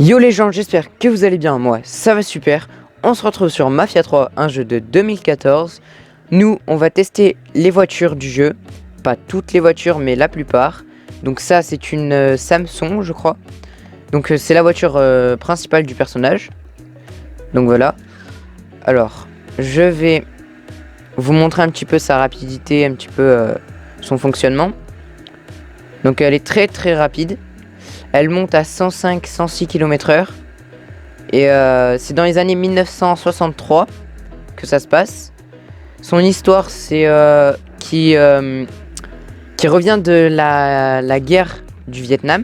Yo les gens, j'espère que vous allez bien, moi ça va super. On se retrouve sur Mafia 3, un jeu de 2014. Nous, on va tester les voitures du jeu. Pas toutes les voitures, mais la plupart. Donc ça, c'est une Samsung, je crois. Donc c'est la voiture principale du personnage. Donc voilà. Alors, je vais vous montrer un petit peu sa rapidité, un petit peu son fonctionnement. Donc elle est très rapide. Elle monte à 105-106 km/h. Et c'est dans les années 1963 que ça se passe. Son histoire, c'est qui revient de la guerre du Vietnam.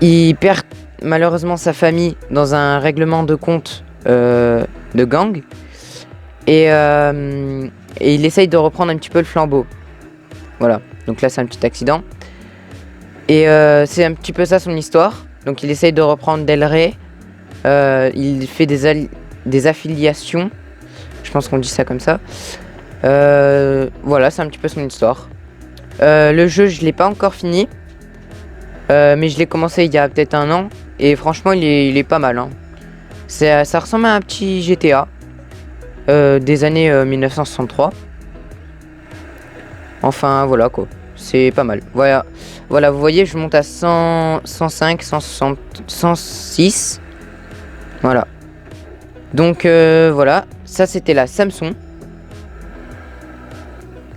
Il perd malheureusement sa famille dans un règlement de compte de gang. Et il essaye de reprendre un petit peu le flambeau. Voilà, donc là c'est un petit accident. Et c'est un petit peu ça son histoire. Donc il essaye de reprendre Del Rey. Il fait des affiliations. Je pense qu'on dit ça comme ça. Voilà, c'est un petit peu son histoire. Le jeu, je l'ai pas encore fini. Mais je l'ai commencé il y a peut-être un an. Et franchement, il est pas mal. Hein. Ça ressemble à un petit GTA. Des années 1963. Enfin, voilà quoi. C'est pas mal. Voilà, vous voyez, je monte à 100, 105, 160, 106. Voilà. Donc voilà, ça c'était la Samsung.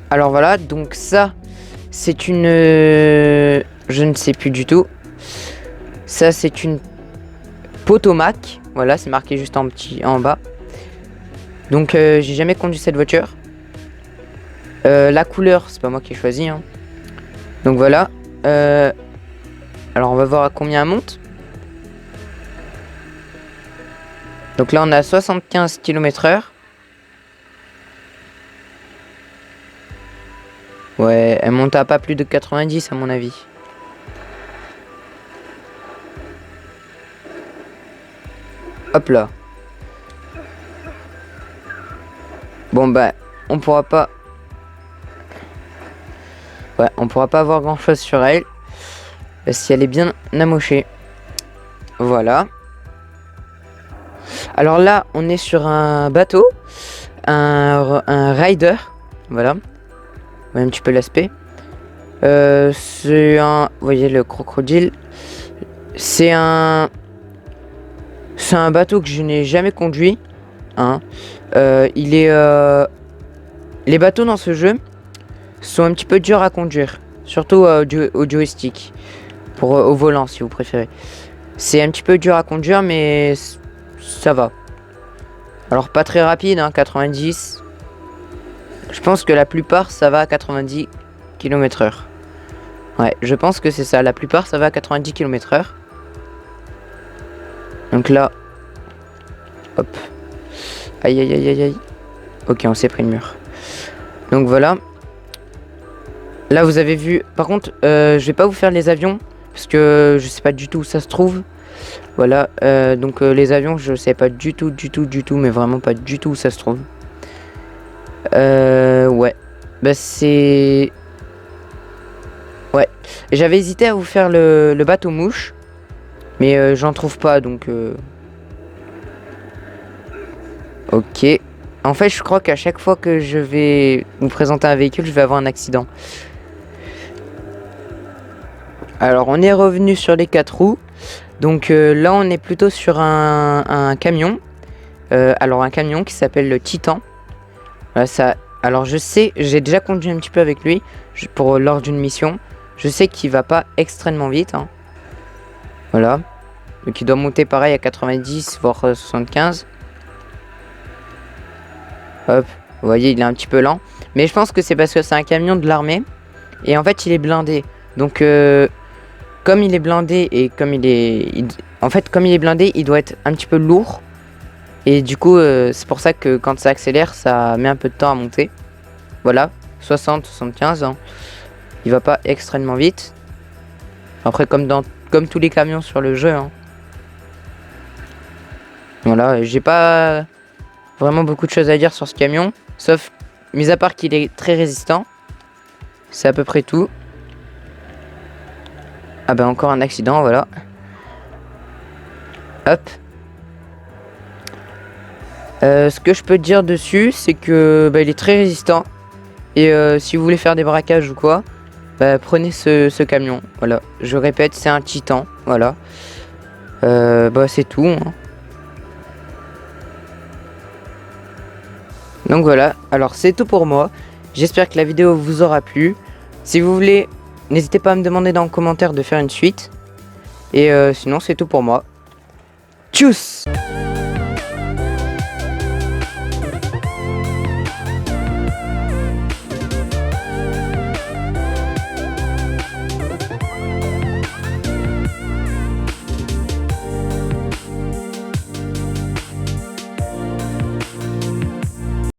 Alors voilà, donc ça c'est une je ne sais plus du tout. Ça c'est une Potomac. Voilà, c'est marqué juste en bas. Donc j'ai jamais conduit cette voiture. La couleur, c'est pas moi qui ai choisi. Hein. Donc voilà. Alors on va voir à combien elle monte. Donc là on a 75 km/h. Ouais, elle monte à pas plus de 90 à mon avis. Hop là. Bon bah, on pourra pas... Ouais, on pourra pas avoir grand chose sur elle. Si elle est bien amochée. Voilà. Alors là, on est sur un bateau. Un rider. Voilà. Vous voyez un petit peu l'aspect. C'est un... Vous voyez le crocodile. C'est un bateau que je n'ai jamais conduit. Hein. Il est... Les bateaux dans ce jeu sont un petit peu durs à conduire. Surtout au joystick. Au volant si vous préférez. C'est un petit peu dur à conduire mais ça va. Alors pas très rapide, hein, 90. Je pense que la plupart ça va à 90 km/h. Ouais, je pense que c'est ça. La plupart ça va à 90 km/h. Donc là. Hop. Aïe. Ok, on s'est pris le mur. Donc voilà. Là vous avez vu. Par contre, je vais pas vous faire les avions. Parce que je sais pas du tout où ça se trouve. Voilà, donc les avions, je sais pas du tout, mais vraiment pas du tout où ça se trouve. Ouais. Bah c'est... Ouais. J'avais hésité à vous faire le bateau mouche. Mais j'en trouve pas, donc... Ok. En fait, je crois qu'à chaque fois que je vais vous présenter un véhicule, je vais avoir un accident. Alors, on est revenu sur les 4 roues. Donc là, on est plutôt sur un camion. Alors, un camion qui s'appelle le Titan. Voilà, ça... Alors, je sais, j'ai déjà conduit un petit peu avec lui lors d'une mission. Je sais qu'il va pas extrêmement vite. Hein. Voilà. Donc, il doit monter pareil à 90, voire 75. Hop. Vous voyez, il est un petit peu lent. Mais je pense que c'est parce que c'est un camion de l'armée. Et en fait, il est blindé. Donc... Comme il est blindé et comme il est... comme il est blindé, il doit être un petit peu lourd. Et du coup, c'est pour ça que quand ça accélère, ça met un peu de temps à monter. Voilà, 60, 75. Hein. Il va pas extrêmement vite. Après, comme tous les camions sur le jeu. Hein. Voilà, j'ai pas vraiment beaucoup de choses à dire sur ce camion. Sauf, mis à part qu'il est très résistant. C'est à peu près tout. Ah bah encore un accident, voilà. Hop. Ce que je peux te dire dessus, c'est que il est très résistant. Et si vous voulez faire des braquages ou quoi, prenez ce camion. Voilà, je répète, c'est un Titan. Voilà. C'est tout. Hein. Donc voilà, alors c'est tout pour moi. J'espère que la vidéo vous aura plu. Si vous voulez, n'hésitez pas à me demander dans les commentaires de faire une suite. Et sinon, c'est tout pour moi. Tchuss!